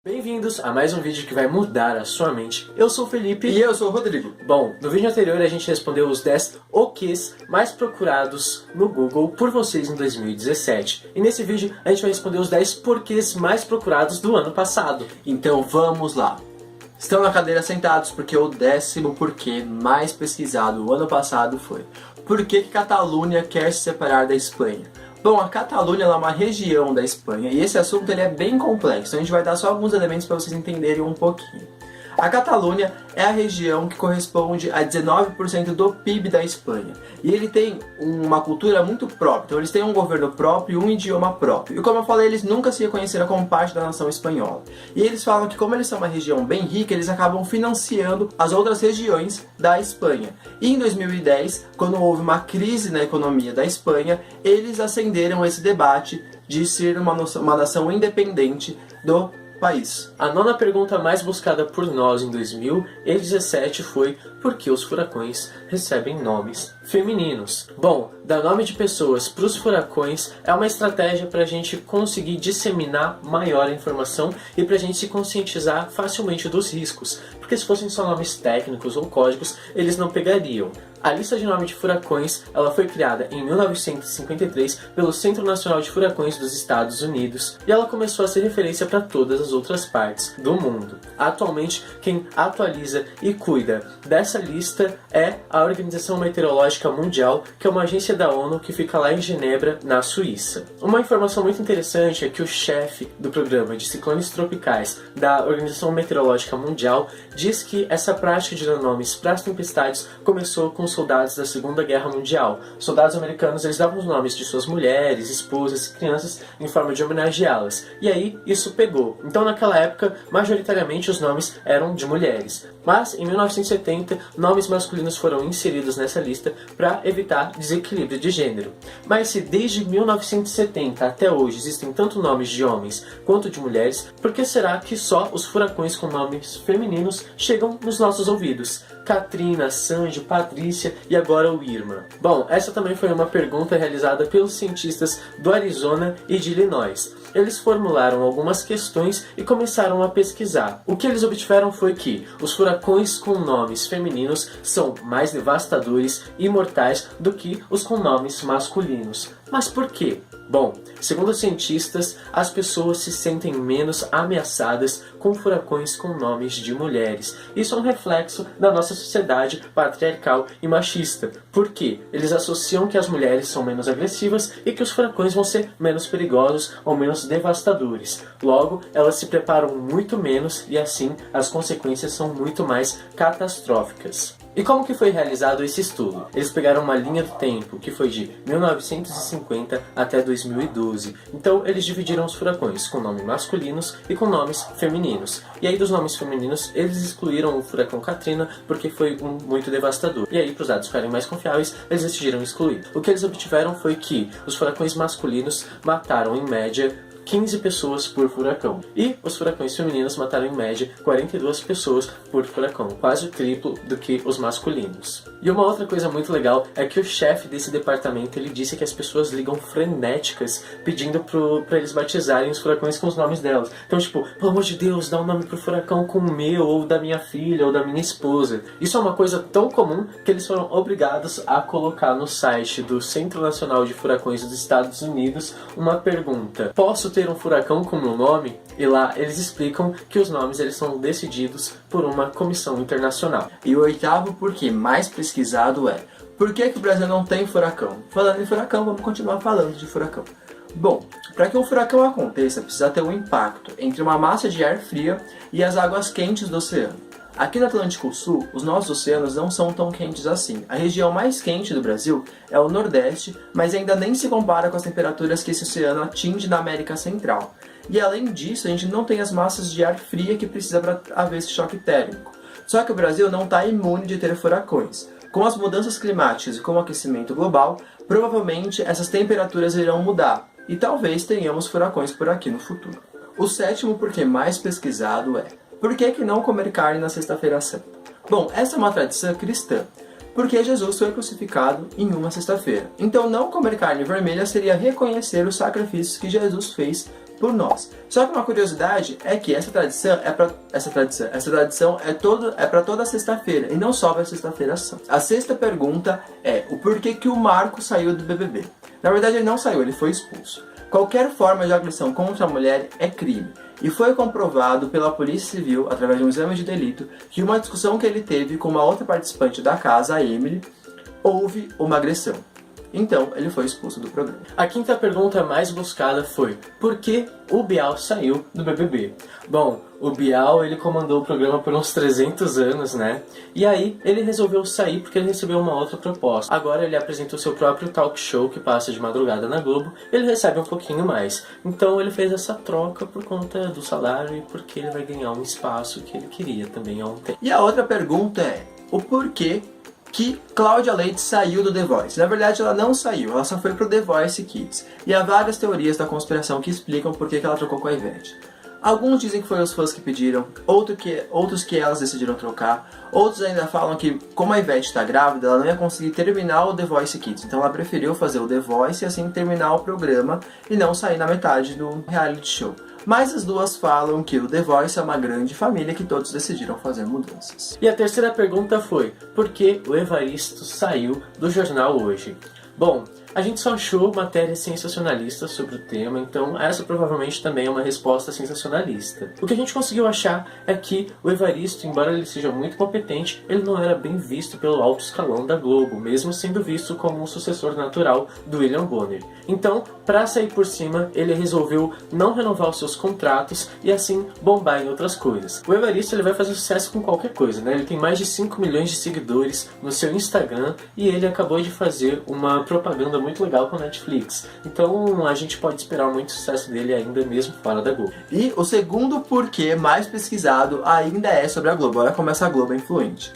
Bem-vindos a mais um vídeo que vai mudar a sua mente. Eu sou o Felipe. E eu sou o Rodrigo. Bom, no vídeo anterior a gente respondeu os 10 OQs mais procurados no Google por vocês em 2017. E nesse vídeo a gente vai responder os 10 porquês mais procurados do ano passado. Então vamos lá. Estão na cadeira sentados porque o 10º porquê mais pesquisado o ano passado foi: por que Catalunha quer se separar da Espanha? Bom, a Catalunha é uma região da Espanha e esse assunto ele é bem complexo, então a gente vai dar só alguns elementos para vocês entenderem um pouquinho. A Catalunha é a região que corresponde a 19% do PIB da Espanha. E ele tem uma cultura muito própria, então eles têm um governo próprio e um idioma próprio. E como eu falei, eles nunca se reconheceram como parte da nação espanhola. E eles falam que como eles são uma região bem rica, eles acabam financiando as outras regiões da Espanha. E em 2010, quando houve uma crise na economia da Espanha, eles acenderam esse debate de ser uma nação independente do país. A nona pergunta mais buscada por nós em 2017 foi: por que os furacões recebem nomes femininos? Bom, dar nome de pessoas para os furacões é uma estratégia para a gente conseguir disseminar maior informação e para a gente se conscientizar facilmente dos riscos, porque se fossem só nomes técnicos ou códigos, eles não pegariam. A lista de nome de furacões ela foi criada em 1953 pelo Centro Nacional de Furacões dos Estados Unidos e ela começou a ser referência para todas as outras partes do mundo. Atualmente, quem atualiza e cuida dessa lista é a Organização Meteorológica Mundial, que é uma agência da ONU que fica lá em Genebra, na Suíça. Uma informação muito interessante é que o chefe do programa de ciclones tropicais da Organização Meteorológica Mundial diz que essa prática de dar nomes para as tempestades começou com os soldados da Segunda Guerra Mundial. Os soldados americanos eles davam os nomes de suas mulheres, esposas e crianças em forma de homenageá-las. E aí isso pegou. Então naquela época, majoritariamente os nomes eram de mulheres. Mas em 1970, nomes masculinos foram inseridos nessa lista para evitar desequilíbrio de gênero. Mas se desde 1970 até hoje existem tanto nomes de homens quanto de mulheres, por que será que só os furacões com nomes femininos chegam nos nossos ouvidos? Katrina, Sandy, Patrícia e agora o Irma. Bom, essa também foi uma pergunta realizada pelos cientistas do Arizona e de Illinois. Eles formularam algumas questões e começaram a pesquisar. O que eles obtiveram foi que os furacões com nomes femininos são mais devastadores e mortais do que os com nomes masculinos. Mas por quê? Bom, segundo os cientistas, as pessoas se sentem menos ameaçadas com furacões com nomes de mulheres. Isso é um reflexo da nossa sociedade patriarcal e machista. Por quê? Eles associam que as mulheres são menos agressivas e que os furacões vão ser menos perigosos ou menos devastadores. Logo, elas se preparam muito menos e assim as consequências são muito mais catastróficas. E como que foi realizado esse estudo? Eles pegaram uma linha do tempo que foi de 1950 até 2012. Então eles dividiram os furacões com nomes masculinos e com nomes femininos. E aí dos nomes femininos eles excluíram o furacão Katrina porque foi muito devastador. E aí para os dados ficarem mais confiáveis eles decidiram excluir. O que eles obtiveram foi que os furacões masculinos mataram em média 15 pessoas por furacão. E os furacões femininos mataram em média 42 pessoas por furacão, quase o triplo do que os masculinos. E uma outra coisa muito legal é que o chefe desse departamento ele disse que as pessoas ligam frenéticas pedindo pra eles batizarem os furacões com os nomes delas. Então tipo, pelo amor de Deus, dá um nome pro furacão com o meu, ou da minha filha, ou da minha esposa. Isso é uma coisa tão comum que eles foram obrigados a colocar no site do Centro Nacional de Furacões dos Estados Unidos uma pergunta: posso ter um furacão com meu nome? E lá eles explicam que os nomes eles são decididos por uma comissão internacional. E o 8º porquê mais pesquisado é: por que o Brasil não tem furacão? Falando em furacão, vamos continuar falando de furacão. Bom, para que um furacão aconteça, precisa ter um impacto entre uma massa de ar fria e as águas quentes do oceano. Aqui no Atlântico Sul, os nossos oceanos não são tão quentes assim. A região mais quente do Brasil é o Nordeste, mas ainda nem se compara com as temperaturas que esse oceano atinge na América Central. E além disso, a gente não tem as massas de ar fria que precisa para haver esse choque térmico. Só que o Brasil não está imune de ter furacões. Com as mudanças climáticas e com o aquecimento global, provavelmente essas temperaturas irão mudar. E talvez tenhamos furacões por aqui no futuro. O 7º porquê mais pesquisado é: por que não comer carne na Sexta-feira Santa? Bom, essa é uma tradição cristã. porque Jesus foi crucificado em uma sexta-feira. Então não comer carne vermelha seria reconhecer os sacrifícios que Jesus fez por nós. Só que uma curiosidade é que essa tradição é para toda sexta-feira e não só para sexta-feira santa. A sexta pergunta é o porquê que o Marco saiu do BBB. Na verdade ele não saiu, ele foi expulso. Qualquer forma de agressão contra a mulher é crime. E foi comprovado pela Polícia Civil, através de um exame de delito, que uma discussão que ele teve com uma outra participante da casa, a Emily, houve uma agressão. Então, ele foi expulso do programa. A quinta pergunta mais buscada foi: por que o Bial saiu do BBB? Bom, o Bial, ele comandou o programa por uns 300 anos, né? E aí, ele resolveu sair porque ele recebeu uma outra proposta. Agora ele apresenta o seu próprio talk show, que passa de madrugada na Globo. Ele recebe um pouquinho mais. Então, ele fez essa troca por conta do salário e porque ele vai ganhar um espaço que ele queria também há um tempo. E a outra pergunta é: o porquê que Cláudia Leite saiu do The Voice? Na verdade, ela não saiu, ela só foi pro The Voice Kids. E há várias teorias da conspiração que explicam por que ela trocou com a Ivete. Alguns dizem que foi os fãs que pediram, outros que elas decidiram trocar, outros ainda falam que, como a Ivete está grávida, ela não ia conseguir terminar o The Voice Kids, então ela preferiu fazer o The Voice e assim terminar o programa e não sair na metade do reality show. Mas as duas falam que o The Voice é uma grande família que todos decidiram fazer mudanças. E a terceira pergunta foi: por que o Evaristo saiu do jornal Hoje? Bom, a gente só achou matérias sensacionalistas sobre o tema, então essa provavelmente também é uma resposta sensacionalista. O que a gente conseguiu achar é que o Evaristo, embora ele seja muito competente, ele não era bem visto pelo alto escalão da Globo, mesmo sendo visto como um sucessor natural do William Bonner. Então, para sair por cima, ele resolveu não renovar os seus contratos e assim bombar em outras coisas. O Evaristo, ele vai fazer sucesso com qualquer coisa, né? Ele tem mais de 5 milhões de seguidores no seu Instagram e ele acabou de fazer uma propaganda muito legal com a Netflix. Então a gente pode esperar muito sucesso dele ainda mesmo fora da Globo. E o segundo porquê mais pesquisado ainda é sobre a Globo. Olha como essa Globo é influente.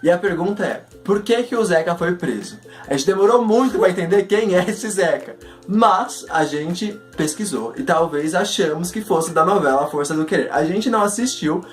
E a pergunta é: por que o Zeca foi preso? A gente demorou muito para entender quem é esse Zeca, mas a gente pesquisou e talvez achamos que fosse da novela Força do Querer. A gente não assistiu,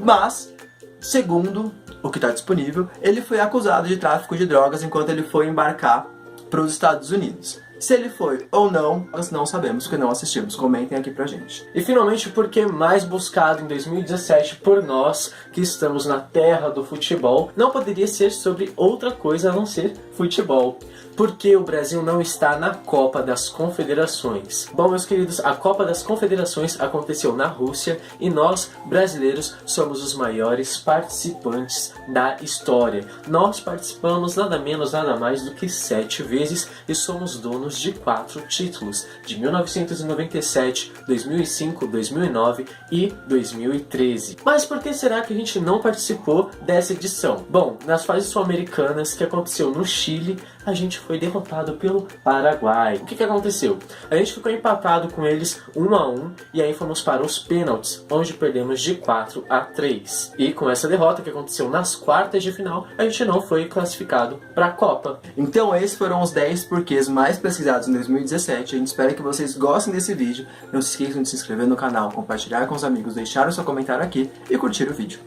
mas segundo o que está disponível, ele foi acusado de tráfico de drogas enquanto ele foi embarcar para os Estados Unidos. Se ele foi ou não, nós não sabemos, porque não assistimos. Comentem aqui pra gente. E finalmente, o porquê mais buscado em 2017 por nós, que estamos na terra do futebol, não poderia ser sobre outra coisa a não ser futebol. Porque o Brasil não está na Copa das Confederações. Bom, meus queridos, a Copa das Confederações aconteceu na Rússia e nós, brasileiros, somos os maiores participantes da história. Nós participamos nada menos, nada mais do que 7 vezes e somos donos de 4 títulos, de 1997, 2005, 2009 e 2013. Mas por que será que a gente não participou dessa edição? Bom, nas fases sul-americanas que aconteceu no Chile, a gente foi derrotado pelo Paraguai. O que aconteceu? A gente ficou empatado com eles 1-1 e aí fomos para os pênaltis, onde perdemos de 4-3. E com essa derrota que aconteceu nas quartas de final, a gente não foi classificado para a Copa. Então esses foram os 10 porquês mais pesquisados em 2017. A gente espera que vocês gostem desse vídeo. Não se esqueçam de se inscrever no canal, compartilhar com os amigos, deixar o seu comentário aqui e curtir o vídeo.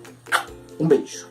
Um beijo!